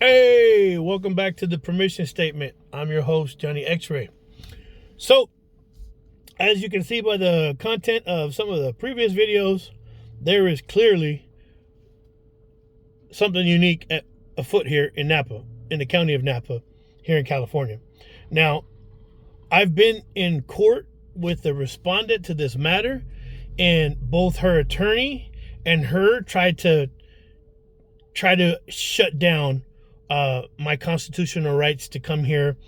Hey, welcome back to the permission statement. I'm your host, Johnny X-Ray. So, as you can see by the content of some of the previous videos, there is clearly something unique afoot here in Napa, in the county of Napa, here in California. Now, I've been in court with the respondent to this matter, and both her attorney and her tried to shut down my constitutional rights to come here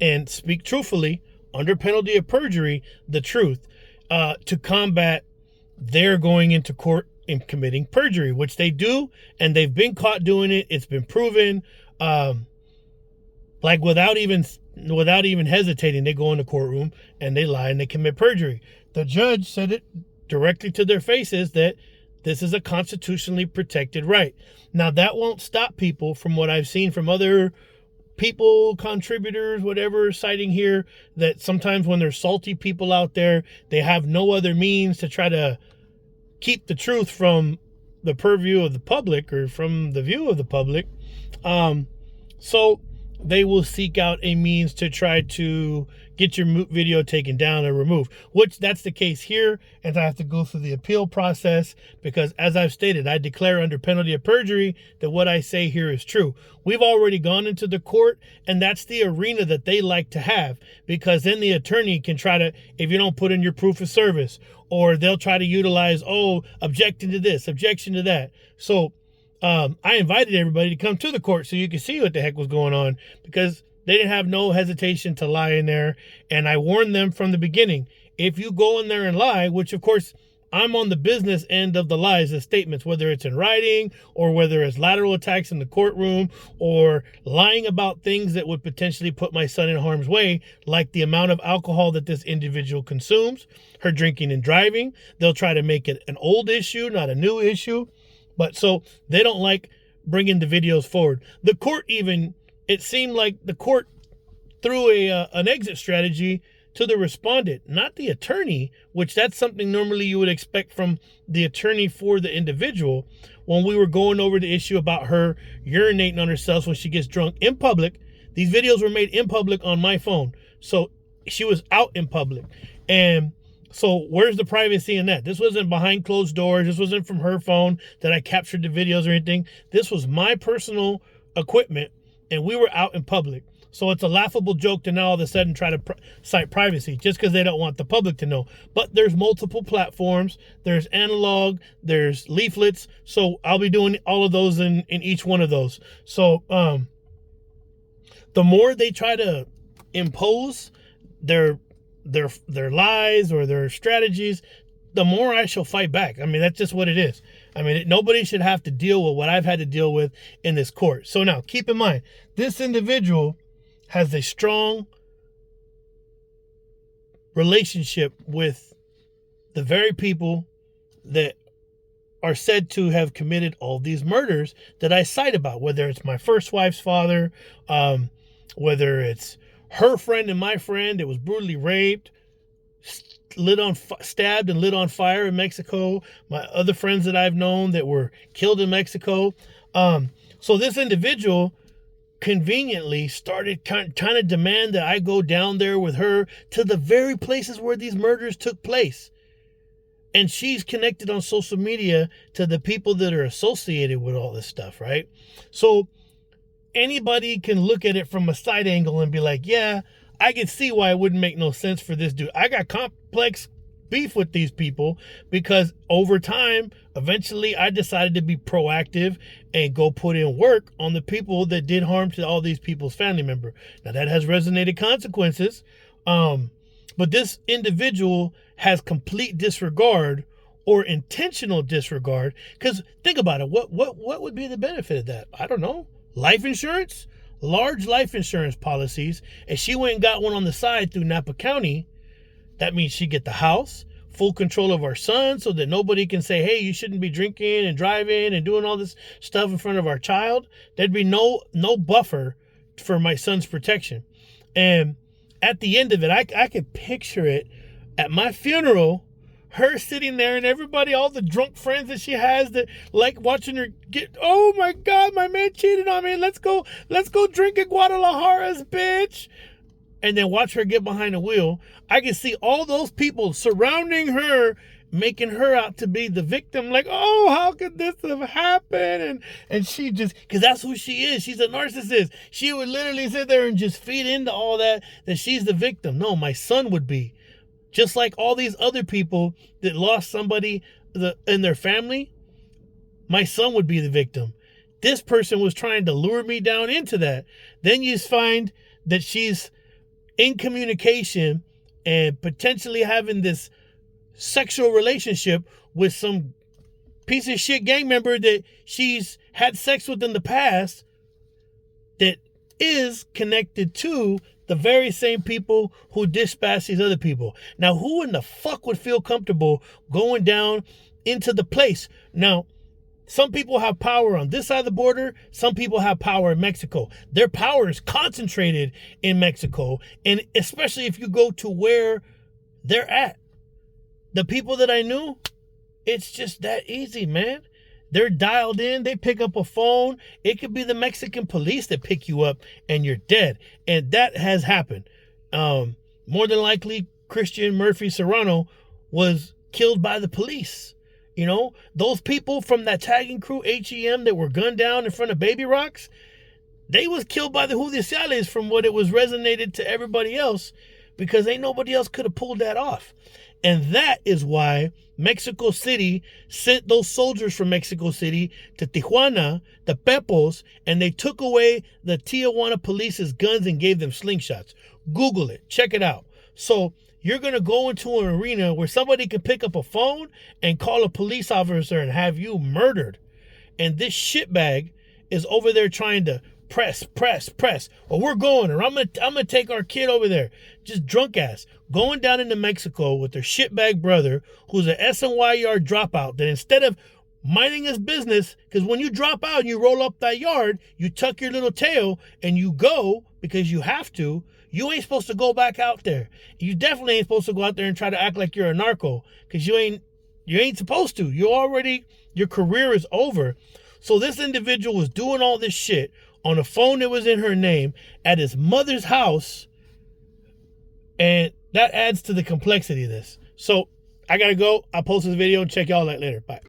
and speak truthfully under penalty of perjury, the truth, to combat their going into court and committing perjury, which they do, and they've been caught doing it. It's been proven, like without even hesitating, they go in the courtroom and they lie and they commit perjury. The judge said it directly to their faces that this is a constitutionally protected right. Now, that won't stop people, from what I've seen from other people, contributors, whatever, citing here, that sometimes when there's salty people out there, they have no other means to try to keep the truth from the purview of the public or from the view of the public. So they will seek out a means to try to get your video taken down or removed, which that's the case here. And I have to go through the appeal process because, as I've stated, I declare under penalty of perjury that what I say here is true. We've already gone into the court, and that's the arena that they like to have, because then the attorney can try to, if you don't put in your proof of service, or they'll try to utilize, objecting to this, objection to that. So I invited everybody to come to the court so you could see what the heck was going on, because they didn't have no hesitation to lie in there. And I warned them from the beginning, if you go in there and lie, which of course I'm on the business end of the lies, the statements, whether it's in writing or whether it's lateral attacks in the courtroom or lying about things that would potentially put my son in harm's way, like the amount of alcohol that this individual consumes, her drinking and driving. They'll try to make it an old issue, not a new issue. But so they don't like bringing the videos forward. The court even, it seemed like the court threw an exit strategy to the respondent, not the attorney, which that's something normally you would expect from the attorney for the individual. When we were going over the issue about her urinating on herself when she gets drunk in public, these videos were made in public on my phone. So she was out in public. And so where's the privacy in that? This wasn't behind closed doors. This wasn't from her phone that I captured the videos or anything. This was my personal equipment, and we were out in public. So it's a laughable joke to now all of a sudden try to cite privacy just because they don't want the public to know. But there's multiple platforms. There's analog. There's leaflets. So I'll be doing all of those in each one of those. So the more they try to impose their lies or their strategies, the more I shall fight back. I mean, that's just what it is. I mean, nobody should have to deal with what I've had to deal with in this court. So now, keep in mind, this individual has a strong relationship with the very people that are said to have committed all these murders that I cite about, whether it's my first wife's father, whether it's her friend and my friend that was brutally raped, stabbed and lit on fire in Mexico, my other friends that I've known that were killed in Mexico. So this individual conveniently started trying to demand that I go down there with her to the very places where these murders took place. And she's connected on social media to the people that are associated with all this stuff, right? So anybody can look at it from a side angle and be like, yeah, I can see why it wouldn't make no sense for this dude. I got complex beef with these people because over time, eventually I decided to be proactive and go put in work on the people that did harm to all these people's family member. Now that has resonated consequences. But this individual has complete disregard or intentional disregard. Because think about it. What would be the benefit of that? I don't know. Life insurance, large life insurance policies. And she went and got one on the side through Napa County. That means she get the house, full control of our son so that nobody can say, hey, you shouldn't be drinking and driving and doing all this stuff in front of our child. There'd be no buffer for my son's protection. And at the end of it, I could picture it at my funeral, her sitting there and everybody, all the drunk friends that she has that like watching her get, oh my God, my man cheated on me. Let's go drink at Guadalajara's, bitch. And then watch her get behind the wheel. I can see all those people surrounding her, making her out to be the victim. Like, oh, how could this have happened? And she just, because that's who she is. She's a narcissist. She would literally sit there and just feed into all that she's the victim. No, my son would be. Just like all these other people that lost somebody in their family, my son would be the victim. This person was trying to lure me down into that. Then you find that she's in communication and potentially having this sexual relationship with some piece of shit gang member that she's had sex with in the past that is connected to the very same people who dispatch these other people. Now, who in the fuck would feel comfortable going down into the place? Now, some people have power on this side of the border. Some people have power in Mexico. Their power is concentrated in Mexico. And especially if you go to where they're at. The people that I knew, it's just that easy, man. They're dialed in. They pick up a phone. It could be the Mexican police that pick you up and you're dead. And that has happened. More than likely, Christian Murphy Serrano was killed by the police. You know, those people from that tagging crew, HEM, that were gunned down in front of Baby Rocks, they was killed by the judiciales from what it was resonated to everybody else, because ain't nobody else could have pulled that off. And that is why Mexico City sent those soldiers from Mexico City to Tijuana, the Pepos, and they took away the Tijuana police's guns and gave them slingshots. Google it. Check it out. So you're going to go into an arena where somebody can pick up a phone and call a police officer and have you murdered. And this shitbag is over there trying to press. Well, we're going, or I'm gonna take our kid over there. Just drunk ass. Going down into Mexico with their shitbag brother, who's an SNY yard dropout, that instead of minding his business, because when you drop out and you roll up that yard, you tuck your little tail and you go because you have to. You ain't supposed to go back out there. You definitely ain't supposed to go out there and try to act like you're a narco, because you ain't supposed to. Your career is over. So this individual was doing all this shit on a phone that was in her name at his mother's house, and that adds to the complexity of this. So I gotta go. I'll post this video and check y'all later. Bye.